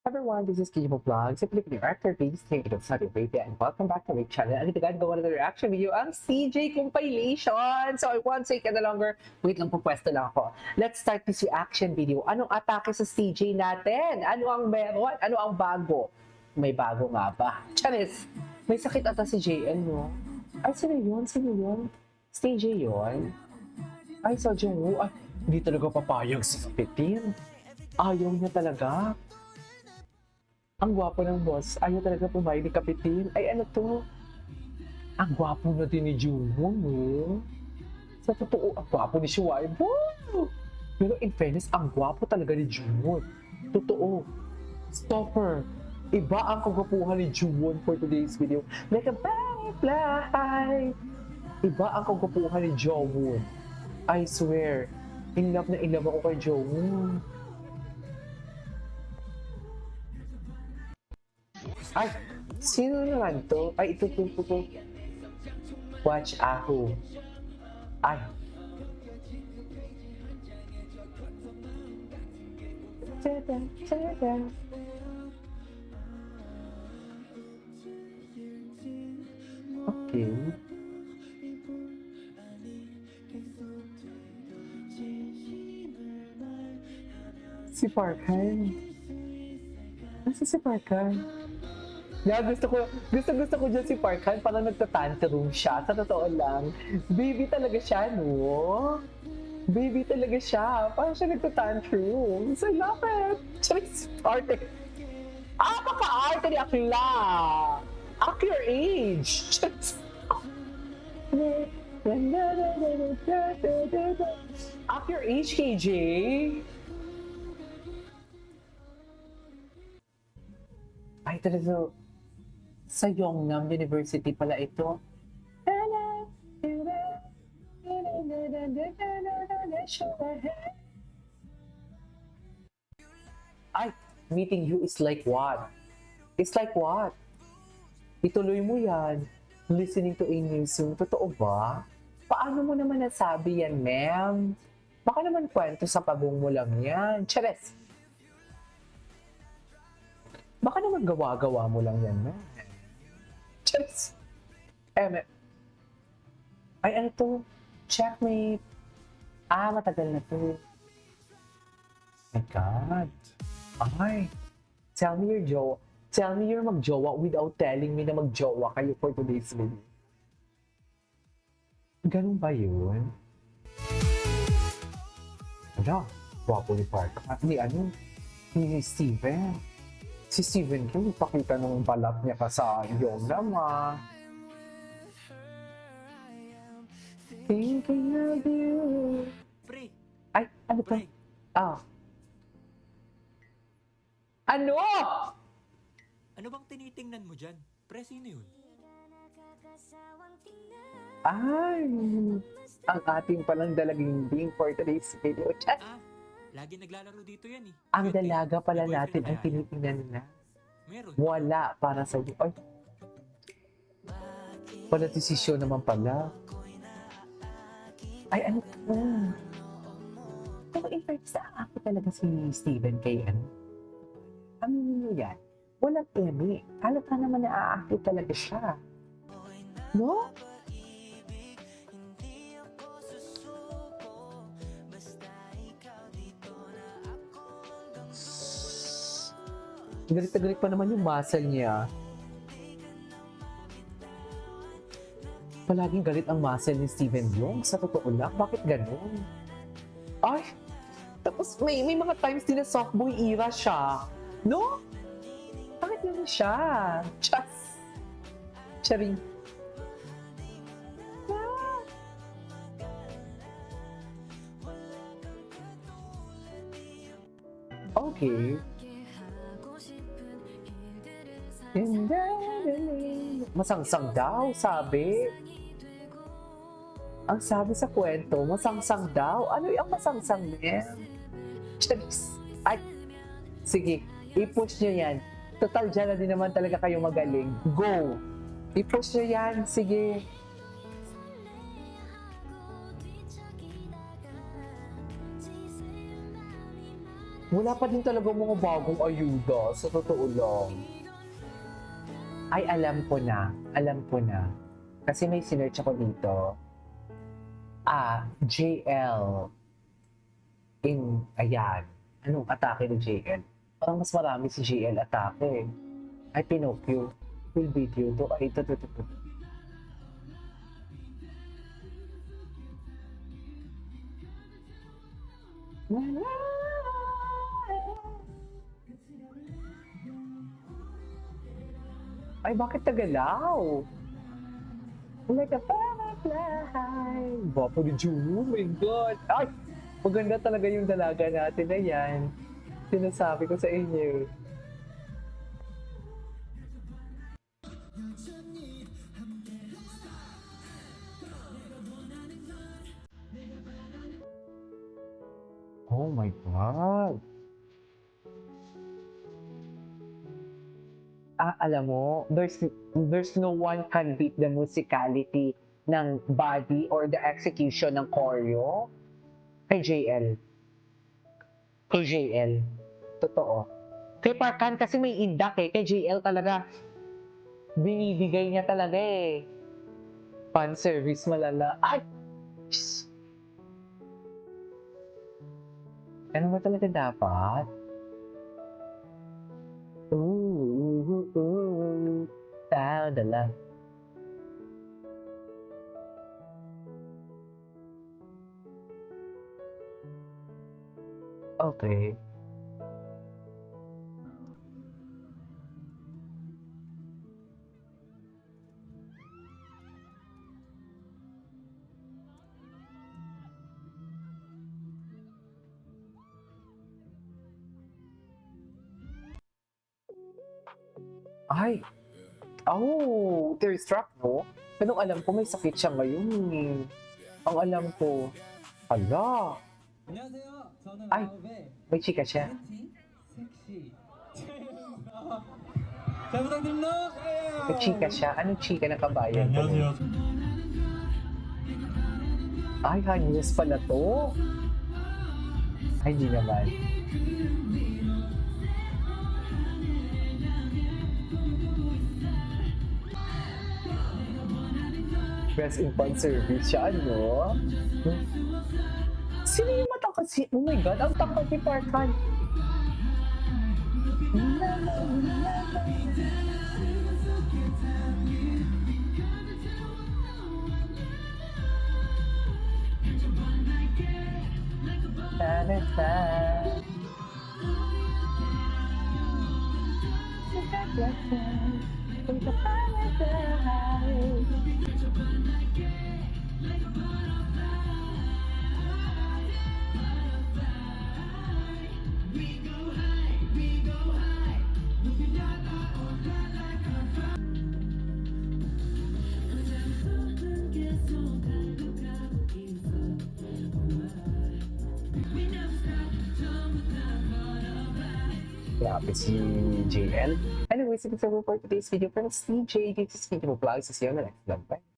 Everyone, this is Kijibo Vlog. Simply put, your actor, please take it of Saudi Arabia and welcome back to my channel. And ito guys, gawa na reaction video ang CJ compilation. So I won't take any longer. Wait lang po, pwesto lang ako. Let's start this reaction video. Anong atake sa CJ natin? Ano ang meron? Ano ang bago? May bago nga ba? Charis, may sakit ata si JN, no? Ay, sino yun? Sino yun? Si CJ yun? Ay, sa Jungwoo. Ay, hindi talaga papayag si Kapitin. Ayaw niya talaga. Ang gwapo ng boss. Ayaw talaga pumayag ni Kapitin. Ay, ano to? Ang gwapo na din ni Jungwoo, no? Sa totoo, ang gwapo ni Shuai. Wow! Pero in fairness, ang gwapo talaga ni Jungwoo. Totoo. Stopper. Iba ang kagwapuhan ni Jungwoo for today's video. Like a butterfly. Iba ang kagwapuhan ni Jungwoo. I swear. In love na in love ako kay Jungwoo. Ay, sino naman to? Ay, ito. Watch ako. Ay. Okay. Si Parkhan. Nasa si Parkhan? Yeah, gusto ko dyan si Parkhan, parang nagtatantrum siya. Sa totoo lang, baby talaga siya, no? Baby talaga siya. Parang siya nagtatantrum. So, I love it. Charis, arte. Baka-arte ni Akla. Ak your age. Charis. Ak your age, KJ. Ay, talaga. Sa Yongnam University pala ito. Ay, meeting you is like what? It's like what? Ituloy mo yan. Listening to a new song. Totoo ba? Paano mo naman nasabi yan, ma'am? Baka naman kwento sa pagong mo lang yan. Chares! Baka naman gawa-gawa mo lang yan, ma'am. Chares! Ay, ano to? Checkmate. Matagal na to. My God. Ay. Tell me you're magjowa without telling me na magjowa kayo for today's video. Ganun ba yun? Ano? Wapo ni Park. Ni Steven. Si Steven Kim, ipakita ng balat niya ka sa Yongnam, Thinking of you. Pre! Ay, ano to? Pre! Ano? Ano bang tinitingnan mo dyan? Pre, sino yun? Ay, ang ating palang dalaging being for today's video. Chat. Lagi naglalaro dito yan eh. Ang Yun din, dalaga pala may natin boyfriend ang na yan. tinitingnan na. Meron. Wala para sa iyo. Ay. Wala desisyon naman pala. Ay, ano to? Pero in fact, sa ako talaga si Steven kay ano yan? Walang emi. Halata naman naaakit talaga siya. No? Galit na galit pa naman yung muscle niya. Palaging galit ang muscle ni Steven Yeun. Sa totoo lang, bakit ganun? Ay! Tapos may mga times din na softboy era siya. No? Bakit ganun siya? Chas! Charing. Okay. Masangsang daw, sabi. Ang sabi sa kwento, masangsang daw. Ano yung masangsang niya? Charis. Ay, sige, i-push nyo yan. Total, dyan na din naman talaga kayo magaling. Go! I-push nyo yan, sige. Wala pa din talaga mga bagong ayuda, sa totoo lang. Ay, alam ko na. Alam ko na. Kasi may sinearch ako dito. JL. Ayan. Anong atake ni JL? Parang mas marami si JL atake. Ay, Pinocchio. Full video to. Ay, ito. Ay, bakit tagalaw? Like a butterfly. Gwapo ni Juno, oh my God. Ay, maganda talaga yung dalaga natin na yan. Sinasabi ko sa inyo. Oh my God. Alam mo, there's no one can beat the musicality ng body or the execution ng choreo kay JL. Kay JL. Totoo. Kay Parkan kasi may indak eh. Kay JL talaga, binibigay niya talaga eh. Fan service malala. Ay! Diyos. Ano ba talaga dapat? Tao na lang. Okay. Ay! Oh, tearstruck, no? Pero alam ko may sakit siya ngayon eh. Ang alam ko, ala, 안녕하세요. 저는 아이. 아홉의 may chika siya. 섹시 최혜우입니다. 잘 부탁드립니다. May chika siya. Anong chika ng kabayan? 안녕하세요. Ay, hanyos pala to. Ay, hindi naman. Best in fan service siya, ano? Sino yung matangkad si... Oh my God, ang tangkad ni Parkan. Grabe si JL. Anyways, if it's over for today's video, friends, CJ, this is video vlog. See you on the next vlog. Bye.